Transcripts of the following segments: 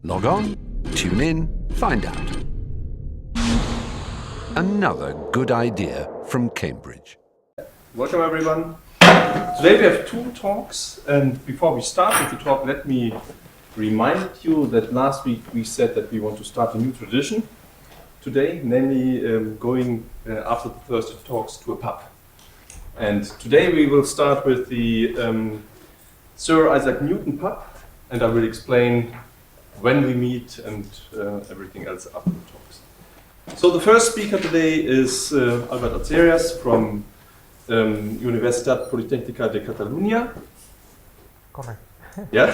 Log on, tune in, find out. Another good idea from Cambridge. Welcome everyone. Today we have two talks, and before we start with the talk, let me remind you that last week we said that we want to start a new tradition today, namely going after the Thursday talks to a pub. And today we will start with the Sir Isaac Newton pub, and I will explain when we meet and everything else after the talks. So the first speaker today is Albert Atserias from Universitat Politècnica de Catalunya. Correct. Yeah,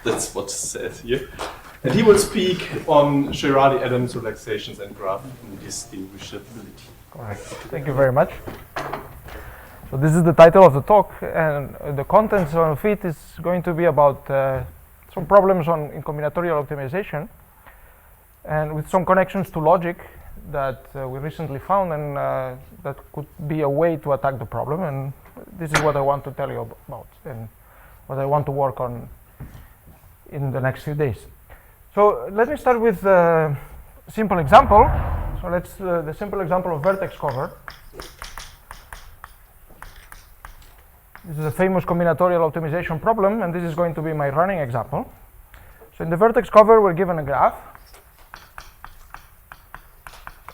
that's what's said here. And he will speak on Sherali-Adams Relaxations and graph Indistinguishability. Correct. Thank you very much. So this is the title of the talk, and the contents of it is going to be about some problems in combinatorial optimization, and with some connections to logic that we recently found, and that could be a way to attack the problem. And this is what I want to tell you about, and what I want to work on in the next few days. So let me start with a simple example. So let's the simple example of vertex cover. This is a famous combinatorial optimization problem, and this is going to be my running example. So in the vertex cover, we're given a graph,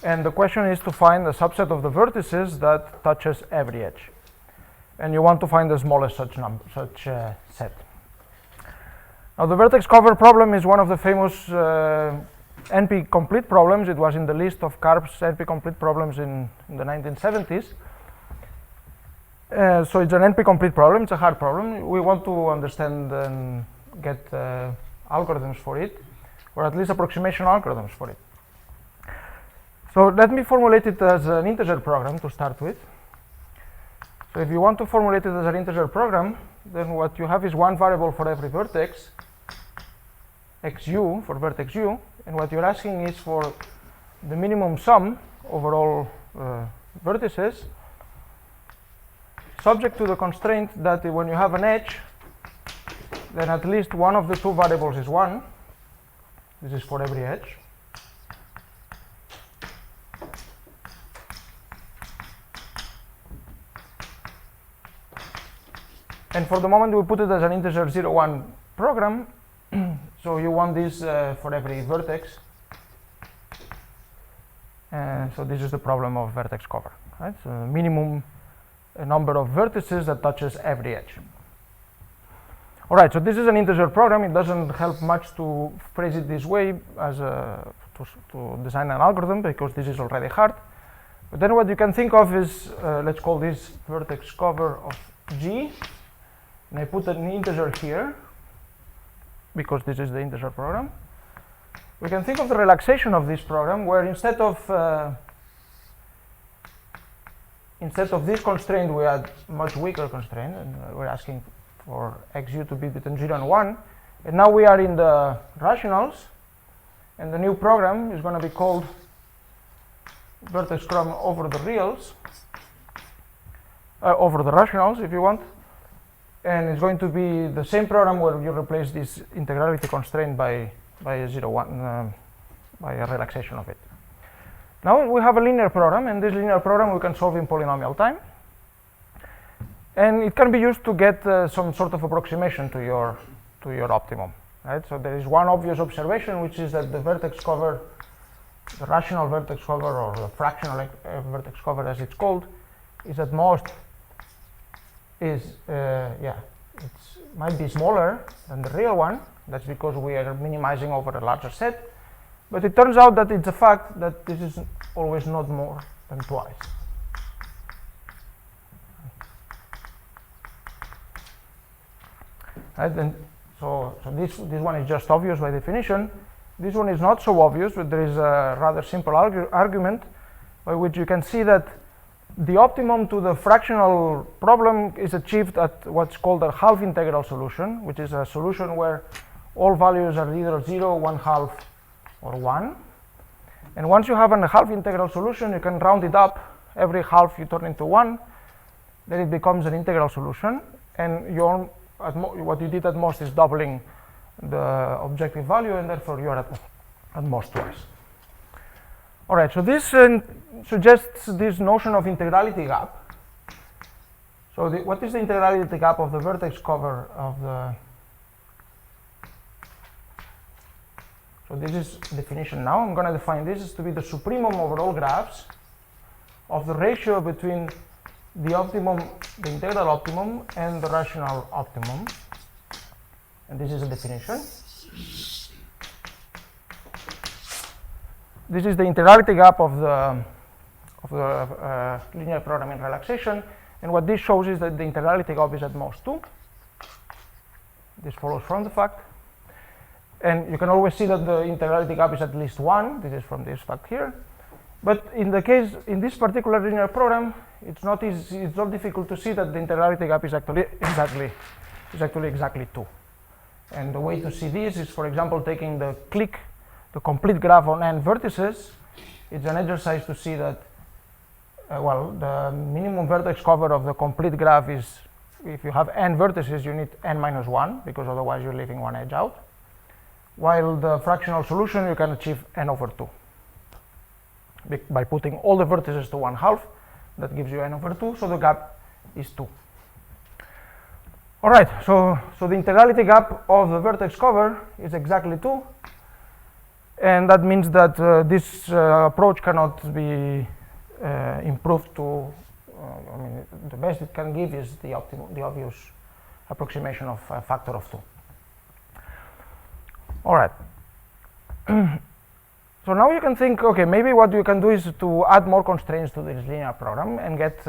and the question is to find a subset of the vertices that touches every edge, and you want to find the smallest such set. Now the vertex cover problem is one of the famous NP-complete problems. It was in the list of Karp's NP-complete problems in the 1970s. So it's an NP-complete problem. It's a hard problem. We want to understand and get algorithms for it, or at least approximation algorithms for it. So let me formulate it as an integer program to start with. So if you want to formulate it as an integer program, then what you have is one variable for every vertex, xu for vertex u, and what you're asking is for the minimum sum over all vertices, subject to the constraint that when you have an edge, then at least one of the two variables is 1. This is for every edge. And for the moment we put it as an integer 0, 1 program. So you want this for every vertex. So this is the problem of vertex cover, right? So minimum number of vertices that touches every edge. All right, so this is an integer program. It doesn't help much to phrase it this way as to design an algorithm, because this is already hard. But then what you can think of is, let's call this vertex cover of G, and I put an integer here, because this is the integer program. We can think of the relaxation of this program, where instead of this constraint, we had much weaker constraint, and we're asking for xu to be between 0 and 1. And now we are in the rationals, and the new program is going to be called vertex cover over the reals, over the rationals, if you want. And it's going to be the same program where you replace this integrality constraint by a 0, 1, by a relaxation of it. Now we have a linear program, and this linear program we can solve in polynomial time, and it can be used to get some sort of approximation to your optimum, right? So there is one obvious observation, which is that the vertex cover, the rational vertex cover, or the fractional vertex cover as it's called, is at most it might be smaller than the real one. That's because we are minimizing over a larger set. But it turns out that it's a fact that this is always not more than twice. Right, and so this one is just obvious by definition. This one is not so obvious, but there is a rather simple argument by which you can see that the optimum to the fractional problem is achieved at what's called a half integral solution, which is a solution where all values are either 0, 1/2, or 1. And once you have a half integral solution, you can round it up. Every half you turn into 1, then it becomes an integral solution, and what you did at most is doubling the objective value, and therefore you are at most twice. All right, so this suggests this notion of integrality gap. So what is the integrality gap of the vertex cover of the... So this is definition now. I'm going to define this to be the supremum over all graphs of the ratio between the optimum, the integral optimum, and the rational optimum. And this is a definition. This is the integrality gap of the linear programming relaxation. And what this shows is that the integrality gap is at most 2. This follows from the fact. And you can always see that the integrality gap is at least 1. This is from this fact here. But in this particular linear program, it's not difficult to see that the integrality gap is actually exactly 2. And the way to see this is, for example, taking the complete graph on n vertices. It's an exercise to see that, the minimum vertex cover of the complete graph is, if you have n vertices, you need n minus 1, because otherwise you're leaving one edge out. While the fractional solution, you can achieve n over 2. By putting all the vertices to 1/2, that gives you n over 2, so the gap is 2. All right, so the integrality gap of the vertex cover is exactly 2, and that means that this approach cannot be improved to, the best it can give is the obvious approximation of a factor of 2. All right. So now you can think, okay, maybe what you can do is to add more constraints to this linear program and get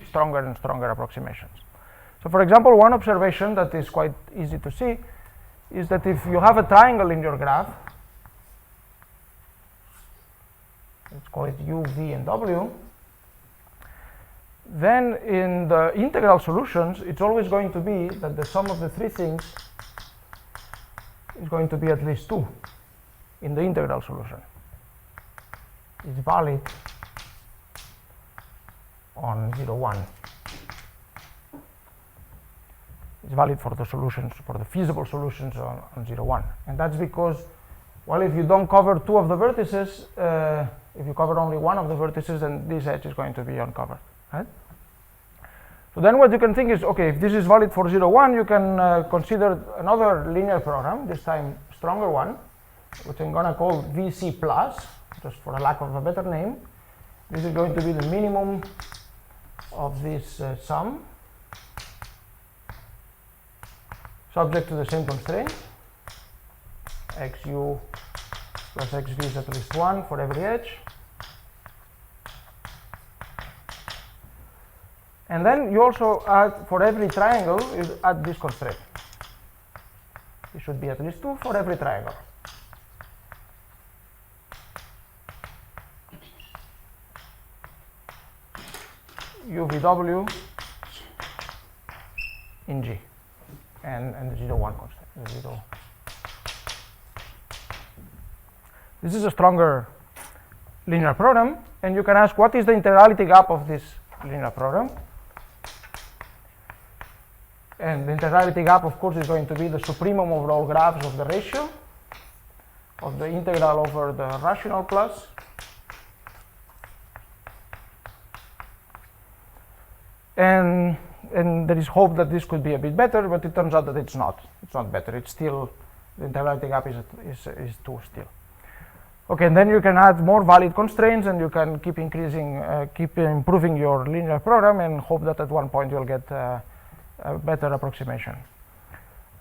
stronger and stronger approximations. So for example, one observation that is quite easy to see is that if you have a triangle in your graph, let's call it U, V, and W, then in the integral solutions, it's always going to be that the sum of the three things is going to be at least 2 in the integral solution. It's valid on 0, 1. It's valid for the solutions, for the feasible solutions on 0, 1. And that's because, well, if you don't cover 2 of the vertices, if you cover only 1 of the vertices, then this edge is going to be uncovered, right? So then what you can think is, okay, if this is valid for 0, 1, you can consider another linear program, this time stronger one, which I'm going to call VC plus, just for a lack of a better name. This is going to be the minimum of this sum, subject to the same constraint. XU plus XV is at least 1 for every edge. And then you also add, for every triangle, you add this constraint. It should be at least 2 for every triangle. UVW in G, and the 0, 1 constraint. 0. This is a stronger linear program, and you can ask, what is the integrality gap of this linear program? And the integrality gap, of course, is going to be the supremum over all graphs of the ratio of the integral over the rational plus and there is hope that this could be a bit better, but it turns out that it's not better. It's still, the integrality gap is 2 still. Okay, and then you can add more valid constraints, and you can keep improving your linear program, and hope that at one point you'll get a better approximation.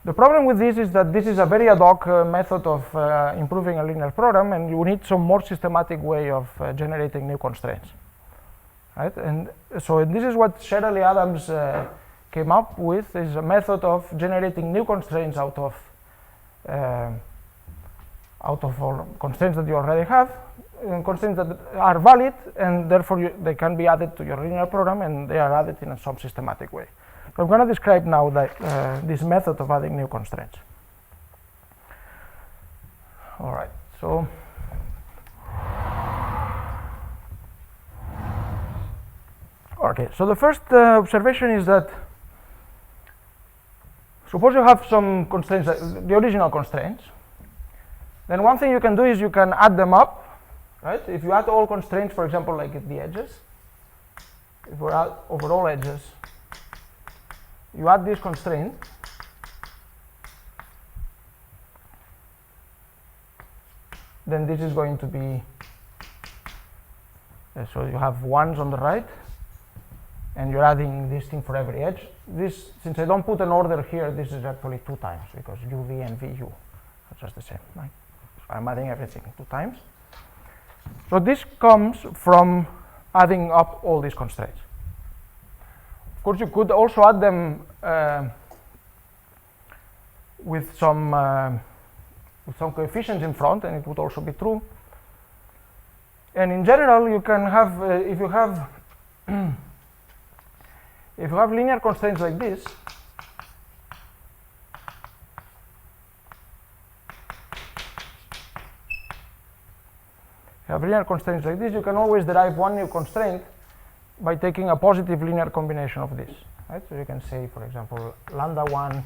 The problem with this is that this is a very ad hoc method of improving a linear program, and you need some more systematic way of generating new constraints, right? And so this is what Sherali-Adams came up with, is a method of generating new constraints out of all constraints that you already have, and constraints that are valid, and therefore they can be added to your linear program, and they are added in some systematic way. So I'm going to describe now this method of adding new constraints. All right, so okay, so the first observation is that suppose you have some constraints, the original constraints. Then one thing you can do is you can add them up, right? If you add all constraints, for example, like at the edges, if we add over all edges, you add this constraint, then this is going to be, so you have ones on the right, and you're adding this thing for every edge. This, since I don't put an order here, this is actually 2 times, because UV and VU are just the same, right? So I'm adding everything 2 times. So this comes from adding up all these constraints. Of course, you could also add them with some coefficients in front, and it would also be true. And in general, you can have, if you have if you have linear constraints like this, you can always derive one new constraint by taking a positive linear combination of this, right? So you can say, for example, lambda 1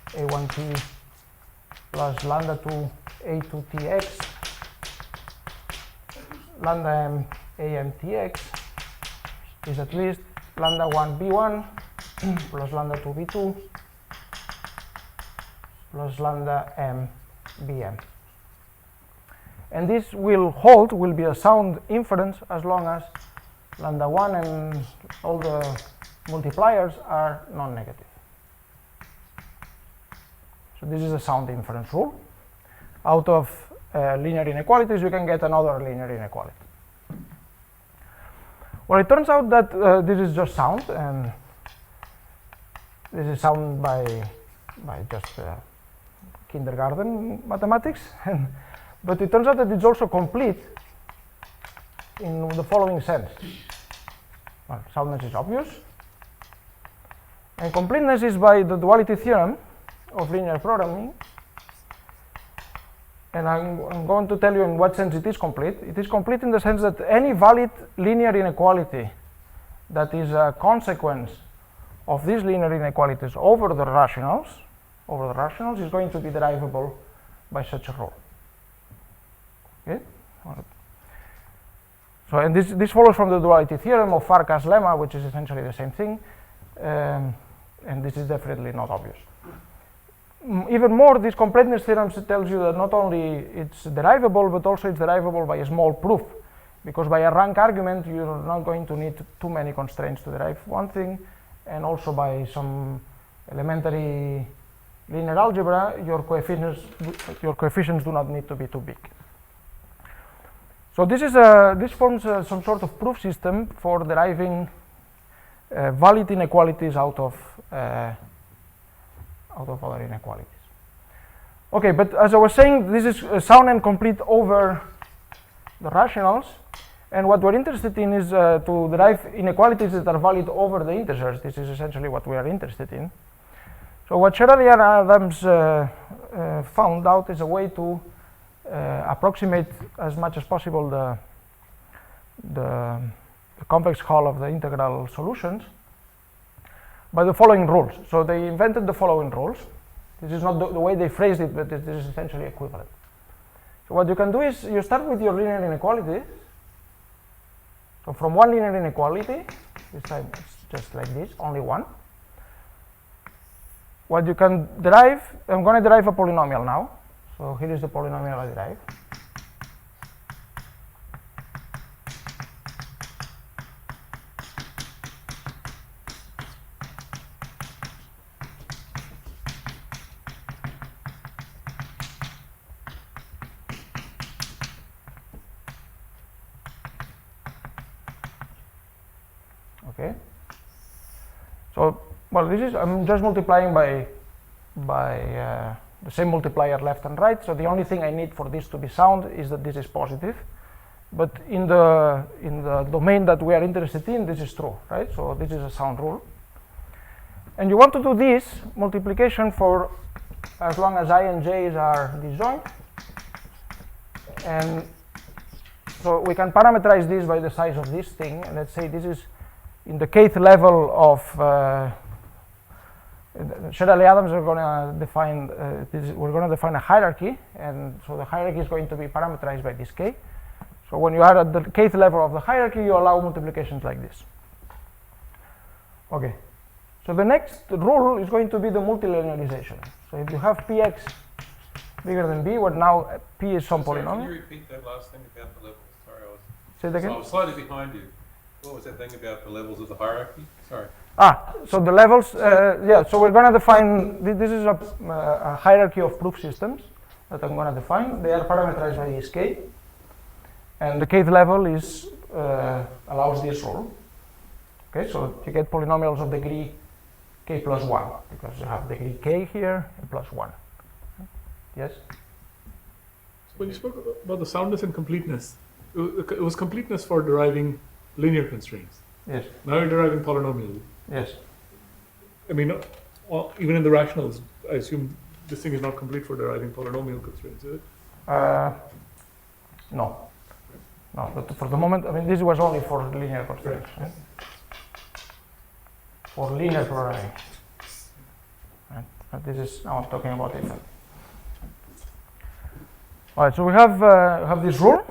a1t plus lambda 2 a2tx lambda m amtx is at least lambda 1 b1 plus lambda 2 b2 plus lambda m bm. And this will hold, will be a sound inference as long as lambda 1 and all the multipliers are non-negative. So this is a sound inference rule. Out of linear inequalities, you can get another linear inequality. Well, it turns out that this is just sound, and this is sound by just kindergarten mathematics. But it turns out that it's also complete in the following sense. Well, soundness is obvious, and completeness is by the duality theorem of linear programming. And I'm going to tell you in what sense it is complete. It is complete in the sense that any valid linear inequality that is a consequence of these linear inequalities over the rationals is going to be derivable by such a rule. Okay? So, and this follows from the duality theorem of Farkas' lemma, which is essentially the same thing, and this is definitely not obvious. Even more, this completeness theorem tells you that not only it's derivable, but also it's derivable by a small proof, because by a rank argument you're not going to need too many constraints to derive one thing, and also by some elementary linear algebra, your coefficients do not need to be too big. So this forms some sort of proof system for deriving valid inequalities out of other inequalities. Okay, but as I was saying, this is sound and complete over the rationals, and what we're interested in is to derive inequalities that are valid over the integers. This is essentially what we are interested in. So what Sherali-Adams found out is a way to approximate as much as possible the convex hull of the integral solutions by the following rules. So they invented the following rules. This is not the way they phrased it, but this is essentially equivalent. So what you can do is you start with your linear inequality. So from one linear inequality, this time it's just like this, only one. What you can derive, I'm going to derive a polynomial now. So here is the polynomial I derive. Okay. So, well, this is, I'm just multiplying by the same multiplier left and right. So the only thing I need for this to be sound is that this is positive. But in the domain that we are interested in, this is true, right? So this is a sound rule. And you want to do this multiplication for as long as I and j's are disjoint. And so we can parameterize this by the size of this thing. And let's say this is in the kth level of Sherali-Adams are going to define, we're going to define a hierarchy, and so the hierarchy is going to be parameterized by this k. So when you are at the kth level of the hierarchy, you allow multiplications like this. Okay, so the next rule is going to be the multilinearization. So if you have px bigger than b, where now p is some polynomial. Can you repeat that last thing about the levels? Sorry, Say it again. I was slightly behind you. What was that thing about the levels of the hierarchy? Sorry. So the levels, yeah, so we're going to define, this is a hierarchy of proof systems that I'm going to define. They are parameterized by this k. And the kth level is, allows this rule. Okay, so you get polynomials of degree k plus 1, because you have degree k here and plus 1. Yes? When you spoke about the soundness and completeness, it was completeness for deriving linear constraints. Yes. Now you're deriving polynomials. Yes. I mean, even in the rationals, I assume this thing is not complete for deriving polynomial constraints, is it? No. No, but for the moment, I mean, this was only for linear constraints. Right? For linear programming. Right? But this is, now I'm talking about it. All right, so we have this rule.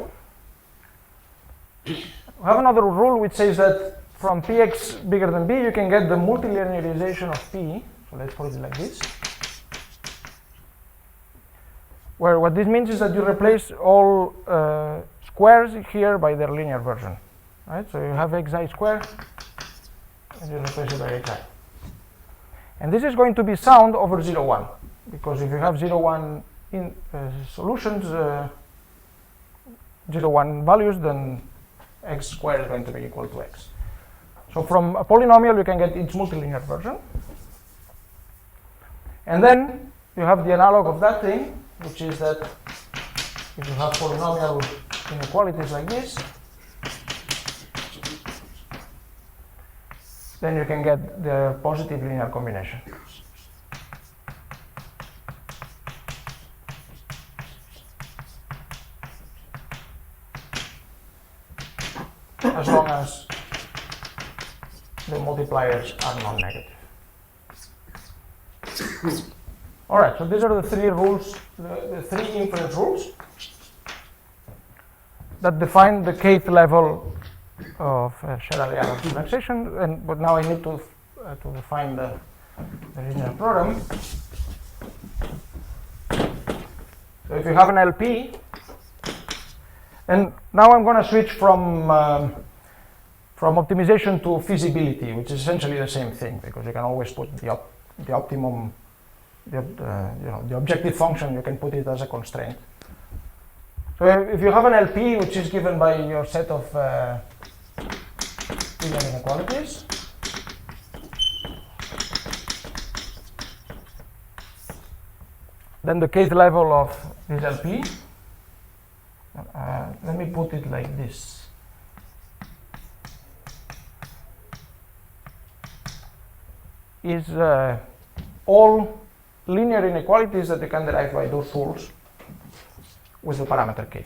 We have another rule which says that from px bigger than b, you can get the multilinearization of p. So let's put it like this. Where what this means is that you replace all squares here by their linear version. Right? So you have xi squared, and you replace it by xi. And this is going to be sound over 0, 1. Because if you have 0, 1 in solutions, 0, 1 values, then x squared is going to be equal to x. So from a polynomial, you can get its multilinear version. And then you have the analog of that thing, which is that if you have polynomial inequalities like this, then you can get the positive linear combination. As long as the multipliers are non-negative. All right, so these are the three rules, the three inference rules that define the kth level of Sherali-Adams relaxation. But now I need to define the linear program. So if you have an LP, and now I'm going to switch from optimization to feasibility, which is essentially the same thing, because you can always put the optimum, the objective function, you can put it as a constraint. So if you have an LP, which is given by your set of linear inequalities, then the kth level of this LP, let me put it like this. Is all linear inequalities that you can derive by those rules with the parameter k.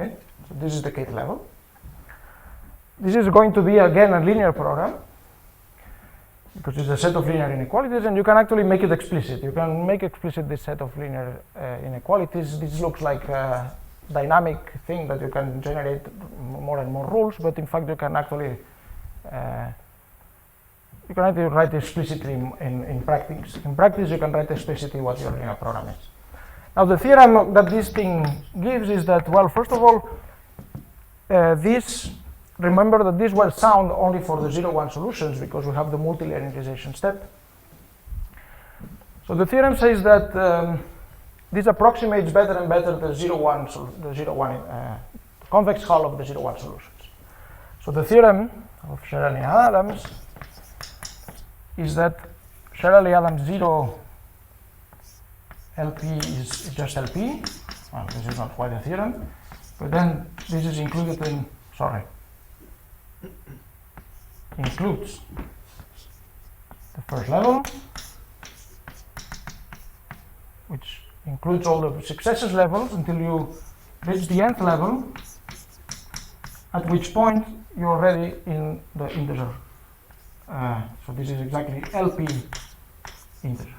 Okay, so this is the kth level. This is going to be again a linear program because it's a set of linear inequalities, and you can actually make it explicit. You can make explicit this set of linear inequalities. This looks like a dynamic thing that you can generate more and more rules, but in fact you can actually write explicitly in practice. In practice, you can write explicitly what your linear program is. Now the theorem that this thing gives is that, well, first of all, remember that this was sound only for the 0, 1 solutions because we have the multilinearization step. So the theorem says that this approximates better and better the 0, 1 convex hull of the 0, 1 solutions. So the theorem of Sherali-Adams is that Sherali-Adams 0 LP is just LP. Well, this is not quite a theorem, but then this is included in, includes the first level, which includes all the successive levels until you reach the nth level, at which point you're already in the integer. So this is exactly LP integer.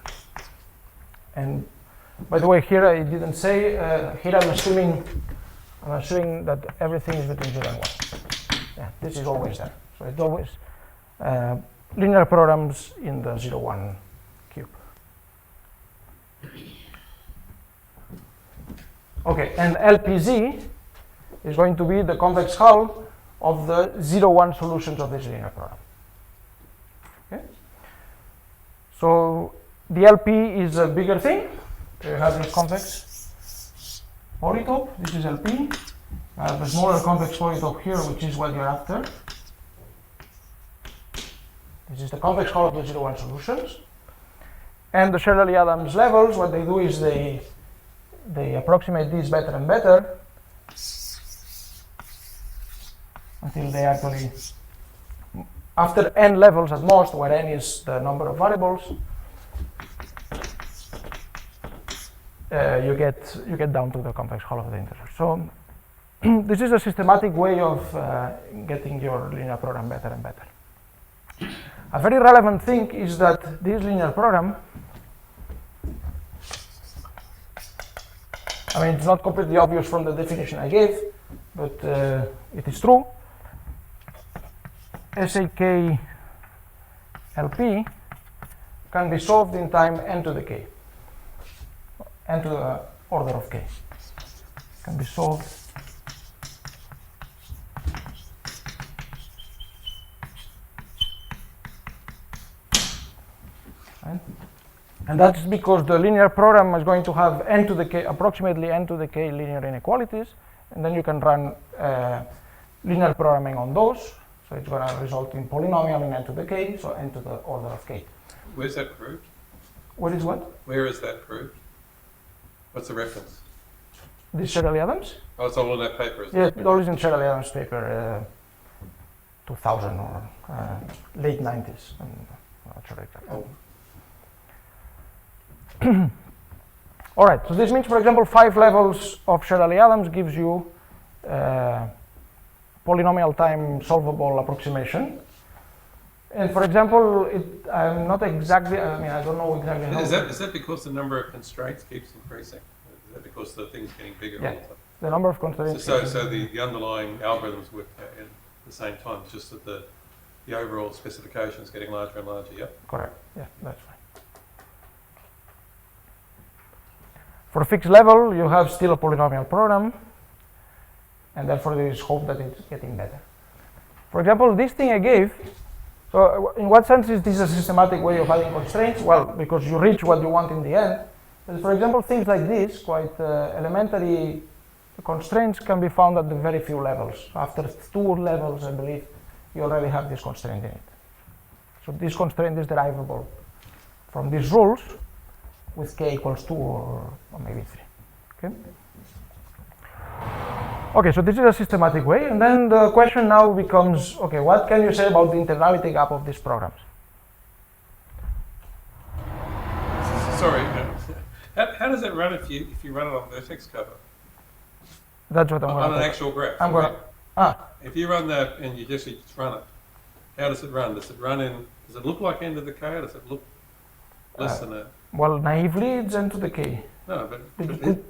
And by the way, here I didn't say, here I'm assuming that everything is between 0 and 1. Yeah, this is always there. So it's always linear programs in the 0, 1 cube. Okay, and LPZ is going to be the convex hull of the 0, 1 solutions of this linear program. Okay? So the LP is a bigger thing. You have this convex polytope, this is LP. You have a smaller convex polytope here, which is what you're after. This is the convex hull of the 0, 1 solutions. And the Sherali-Adams levels, what they do is they approximate these better and better until they actually, after n levels at most, where n is the number of variables, you get down to the convex hull of the integer. So this is a systematic way of getting your linear program better and better. A very relevant thing is that this linear program, I mean, it's not completely obvious from the definition I gave, but it is true. SAK LP can be solved in time n to the k, n to the order of k. Can be solved right? And that's because the linear program is going to have n to the k, approximately n to the k linear inequalities, and then you can run linear programming on those. So it's going to result in polynomial in n to the k, so n to the order of k. Where's that proved? What is what? Where is that proved? What's the reference? This Sherali-Adams? Oh, it's all in that paper, isn't Yeah, it? it all is in Sherali-Adams paper, 2000 or late 90s. I'm not sure exactly. Oh. All right, so this means, for example, 5 levels of Sherali-Adams gives you polynomial time solvable approximation. And for example, I'm not exactly, I mean, I don't know exactly how. Is that because the number of constraints keeps increasing? Is that because the thing's getting bigger all the time? The number of constraints. So the underlying algorithms work at the same time, it's just that the overall specification is getting larger and larger, yep? Correct, yeah, that's right. For a fixed level, you have still a polynomial program, and therefore there is hope that it's getting better. For example, this thing I gave, so in what sense is this a systematic way of adding constraints? Well, because you reach what you want in the end. But for example, things like this, quite elementary constraints can be found at the very few levels. After 2 levels, I believe, you already have this constraint in it. So this constraint is derivable from these rules with k equals 2 or maybe 3. Okay? Okay, so this is a systematic way, and then the question now becomes, okay, what can you say about the integrality gap of these programs? Sorry, how does that run if you run it on vertex cover? That's what I'm On going an to actual graph? I'm going to, If you run that and you just run it, how does it run? Does it look like n to the k, or does it look less than that? well, naively, it's n to the k. No, but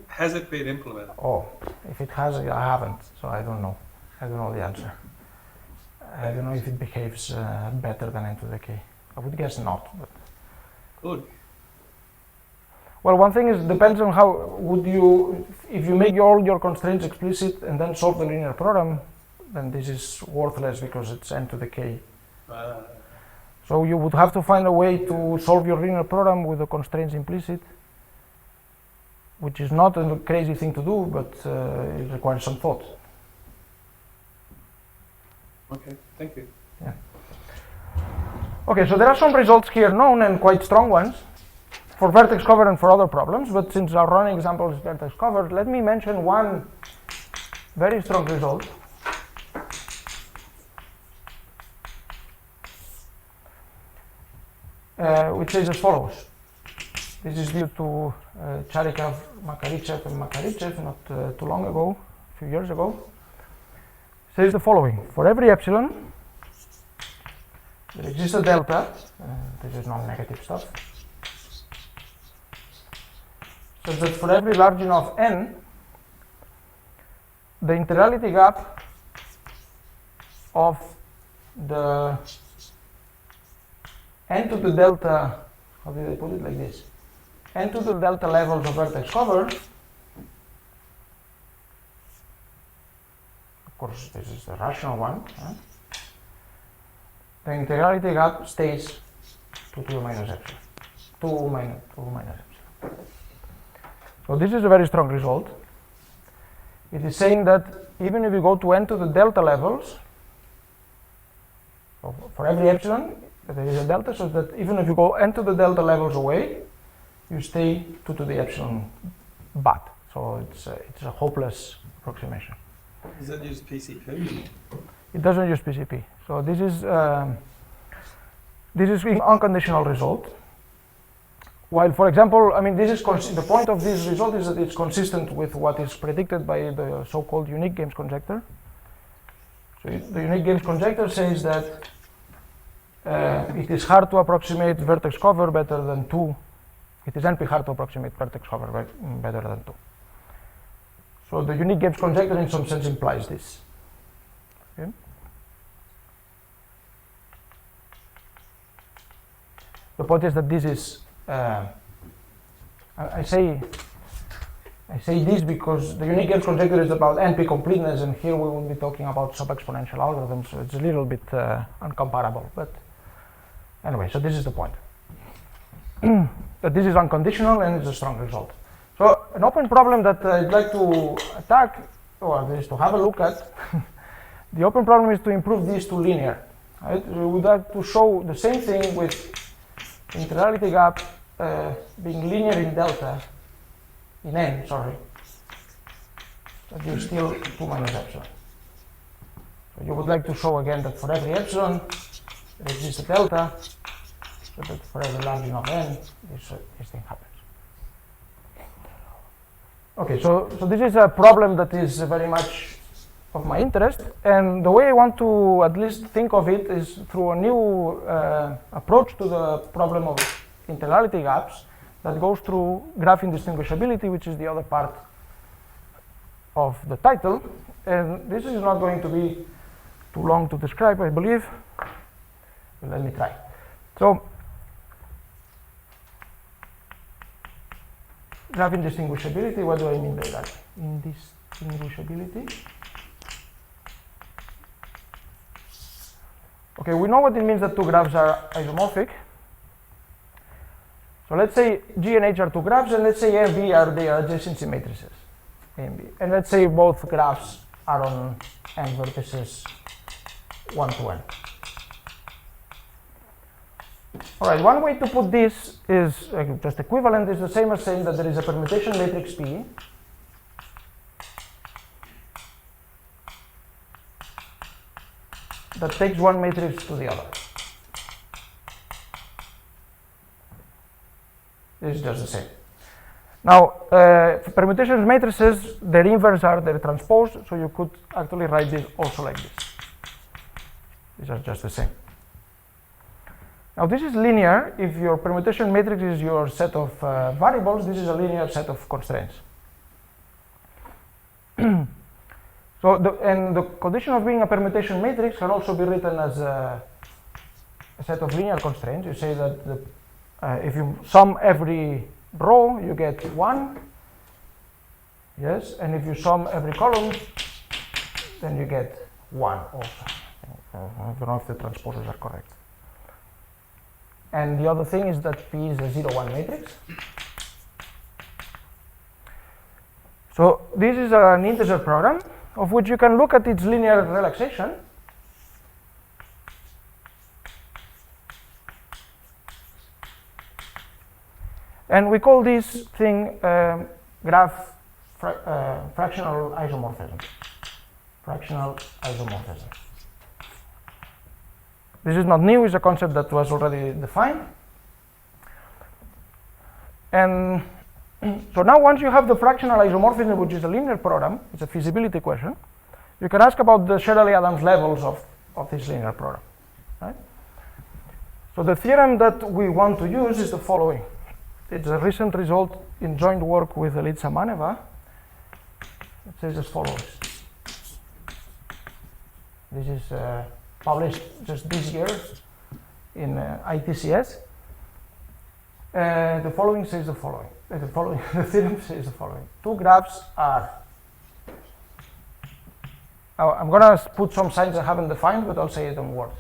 has it been implemented? Oh, if it has, I haven't, so I don't know. I don't know the answer. I don't know if it behaves better than n to the k. I would guess not. But. Good. Well, one thing is, depends on how would you, if you make all your constraints explicit and then solve the linear program, then this is worthless because it's n to the k. So you would have to find a way to solve your linear program with the constraints implicit, which is not a crazy thing to do, but it requires some thought. Okay, thank you. Yeah. Okay, so there are some results here known and quite strong ones. for vertex cover and for other problems, but since our running example is vertex cover, let me mention one very strong result which is as follows. This is due to Charikov, Makarichev, and Makarichev not too long ago, a few years ago. It says the following: for every epsilon, there exists a delta. This is non-negative stuff. So that for every large enough n, the interality gap of the n to the delta, how did I put it like this? N to the delta levels of vertex cover, of course this is the rational one, the integrality gap stays to 2 minus epsilon, 2 minus epsilon. So this is a very strong result. It is saying that even if you go to n to the delta levels, so for every epsilon there is a delta, so that even if you go n to the delta levels away, you stay 2 to the epsilon but. So it's a hopeless approximation. Does that use PCP? It doesn't use PCP. So this is an unconditional result. While, for example, I mean, this is the point of this result is that it's consistent with what is predicted by the so-called unique games conjecture. So the unique games conjecture says that it is hard to approximate vertex cover better than 2. It is NP hard to approximate vertex cover better than 2. So the unique games conjecture in some sense implies this. Okay. The point is that this is I say this because the unique games conjecture is about NP completeness, and here we will be talking about sub-exponential algorithms, so it's a little bit uncomparable. But anyway, so this is the point. That this is unconditional and it's a strong result. So an open problem that I'd like to attack, or at least to have a look at, the open problem is to improve these to linear. Right? So we would like to show the same thing with interality gap being linear in delta, in n, sorry, but you're still 2 minus epsilon. So you would like to show again that for every epsilon there exists a delta, so that for every large enough n, this thing happens. Okay, so this is a problem that is very much of my interest, and the way I want to at least think of it is through a new approach to the problem of integrality gaps that goes through graph indistinguishability, which is the other part of the title. And this is not going to be too long to describe, I believe. But let me try. So, graph indistinguishability, what do I mean by that? Indistinguishability. Okay, we know what it means that two graphs are isomorphic. So let's say G and H are two graphs, and let's say A and B are their adjacency matrices, A and B. And let's say both graphs are on n vertices 1 to n. All right, one way to put this is just equivalent, is the same as saying that there is a permutation matrix P that takes one matrix to the other. This is just the same. Now, permutation matrices, their inverse are their transpose, so you could actually write this also like this. These are just the same. Now, this is linear. If your permutation matrix is your set of variables, this is a linear set of constraints. So, the condition of being a permutation matrix can also be written as a set of linear constraints. You say that if you sum every row, you get 1. Yes, and if you sum every column, then you get 1 also. I don't know if the transposes are correct. And the other thing is that P is a 0-1 matrix. So this is an integer program of which you can look at its linear relaxation. And we call this thing graph fractional isomorphism. Fractional isomorphism. This is not new, it's a concept that was already defined. And so now once you have the fractional isomorphism, which is a linear program, it's a feasibility question, you can ask about the Sherali-Adams levels of this linear program. Right? So the theorem that we want to use is the following. It's a recent result in joint work with Elitsa Maneva. It says as follows. This is published just this year in ITCS. The following says the following. The theorem says the following. Two graphs are. I'm going to put some signs I haven't defined, but I'll say it in words.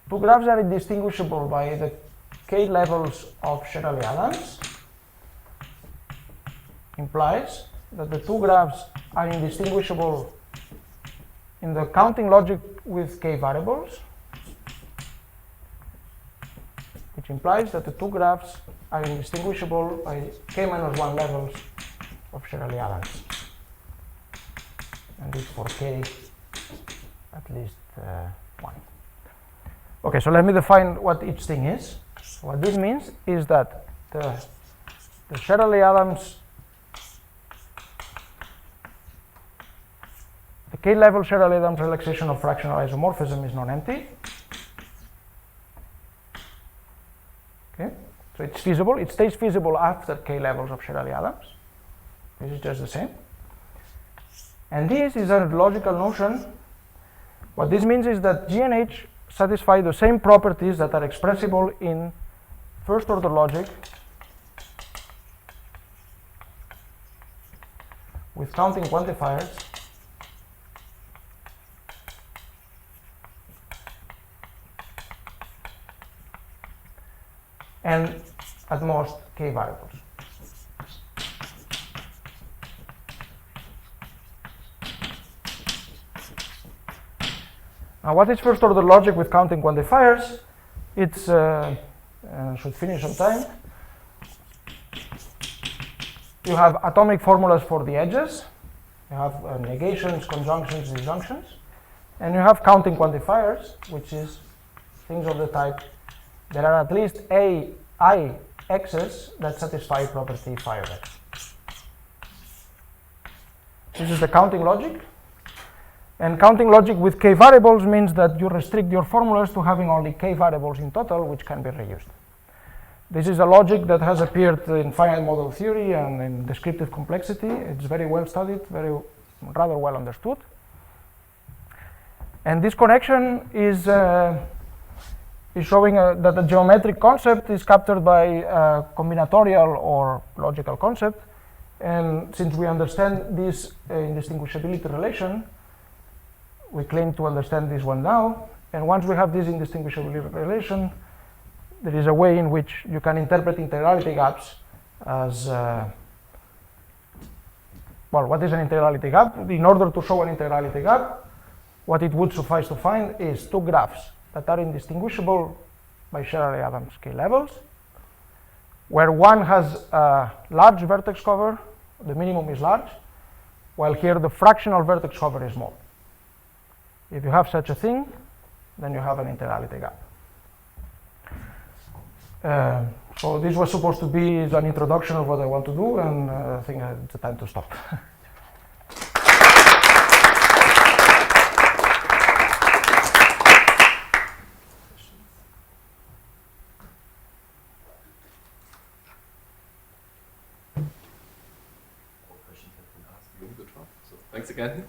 Two graphs are indistinguishable by the k levels of Sherali-Adams. Implies that the two graphs are indistinguishable in the counting logic with k variables, which implies that the two graphs are indistinguishable by k minus 1 levels of Sherali-Adams. And this for k at least 1. Okay, so let me define what each thing is. What this means is that the Sherali-Adams, the k-level Sherali-Adams relaxation of fractional isomorphism is non-empty. Okay, so it's feasible. It stays feasible after k levels of Sherali-Adams. This is just the same. And this is a logical notion. What this means is that G and H satisfy the same properties that are expressible in first order logic with counting quantifiers and at most k variables. Now, what is first order logic with counting quantifiers? It's should finish on time. You have atomic formulas for the edges. You have negations, conjunctions, disjunctions, and you have counting quantifiers, which is things of the type there are at least I x's that satisfy property phi of x. This is the counting logic. And counting logic with k variables means that you restrict your formulas to having only k variables in total, which can be reused. This is a logic that has appeared in finite model theory and in descriptive complexity. It's very well studied, rather well understood. And this connection is showing that the geometric concept is captured by a combinatorial or logical concept. And since we understand this indistinguishability relation, we claim to understand this one now. And once we have this indistinguishability relation, there is a way in which you can interpret integrality gaps as, well, what is an integrality gap? In order to show an integrality gap, what it would suffice to find is two graphs that are indistinguishable by Sherali-Adams k levels, where one has a large vertex cover, the minimum is large, while here the fractional vertex cover is small. If you have such a thing, then you have an integrality gap. So this was supposed to be an introduction of what I want to do, and I think it's time to stop. Thanks again.